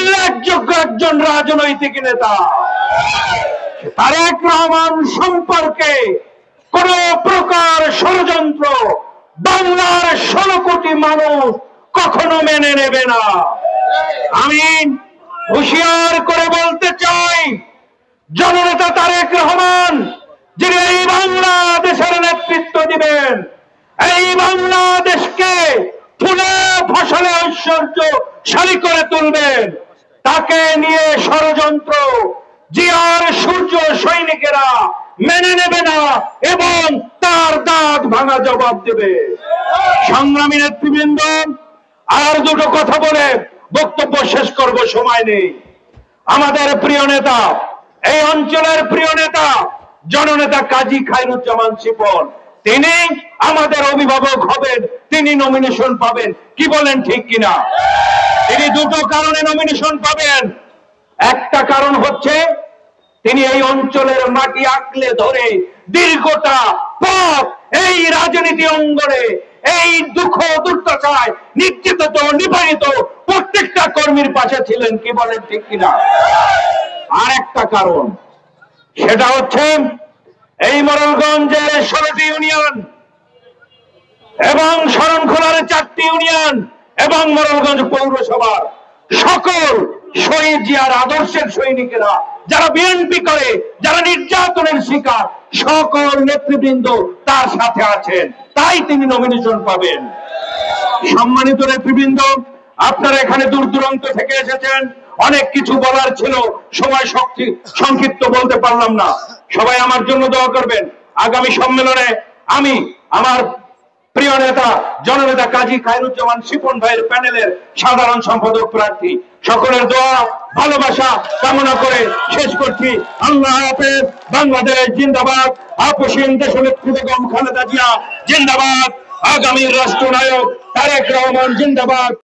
উল্লেখযোগ্য একজন রাজনৈতিক নেতা। তারেক রহমান সম্পর্কে কোন প্রকার ষড়যন্ত্র বাংলার 16 কোটি মানুষ কখনো মেনে নেবে না। আমি হুঁশিয়ার করে বলতে চাই, জননেতা তারেক রহমান যিনি এই বাংলাদেশের নেতৃত্ব দিবেন, এই বাংলাদেশকে ফুলে ফসলে ঐশ্বর্যশালী করে তুলবেন, তাকে নিয়ে ষড়যন্ত্র জিয়ার সূর্য সৈনিকেরা মেনে নেবে না এবং তার দাঁত ভাঙা জবাব দেবে। সংগ্রামী নেতৃবৃন্দ, আর দুটো কথা বলে বক্তব্য শেষ করব, সময় নেই। আমাদের প্রিয় নেতা, এই অঞ্চলের প্রিয় নেতা জননেতা কাজী খায়রুজ্জামান শিপন, তিনি আমাদের অভিভাবক হবেন, তিনি নমিনেশন পাবেন। কি বলেন, ঠিক কিনা? তিনি দুটো কারণে নমিনেশন পাবেন। একটা কারণ হচ্ছে তিনি এই অঞ্চলের মাটি আঁকড়ে ধরে দীর্ঘটা পথ এই রাজনীতি অঙ্গনে এই দুঃখ দুর্দশায় নির্যাতিত নিপীড়িত প্রত্যেকটা কর্মীর পাশে ছিলেন। কি বলেন, ঠিক কিনা? আর একটা কারণ, সেটা হচ্ছে এই মোরেলগঞ্জের 16টি ইউনিয়ন এবং শরণখোলার 4টি ইউনিয়ন এবং মোরেলগঞ্জ পৌরসভার সকল শহীদ জিয়ার আদর্শের সৈনিকেরা, যারা বিএনপি করে, যারা নির্যাতনের শিকার, সকল নেতৃবৃন্দ তার সাথে আছেন, তাই তিনি নমিনেশন পাবেন। সম্মানিত নেতৃবৃন্দ, আপনারা এখানে দূর দূরান্ত থেকে এসেছেন, অনেক কিছু বলার ছিল, সময় সংক্ষিপ্ত বলতে পারলাম না। সবাই আমার জন্য দোয়া করবেন। আগামী সম্মেলনে আমি আমার প্রিয় নেতা জননেতা কাজী খায়রুজ্জামান শিপন ভাইয়ের প্যানেলের সাধারণ সম্পাদক প্রার্থী, সকলের দোয়া ভালোবাসা কামনা করে শেষ করছি। আল্লাহ হাফেজ। বাংলাদেশ জিন্দাবাদ। আপসীন দেশনেত্রী বেগম খালেদা জিয়া জিন্দাবাদ। আগামীর রাষ্ট্রনায়ক তারেক রহমান জিন্দাবাদ।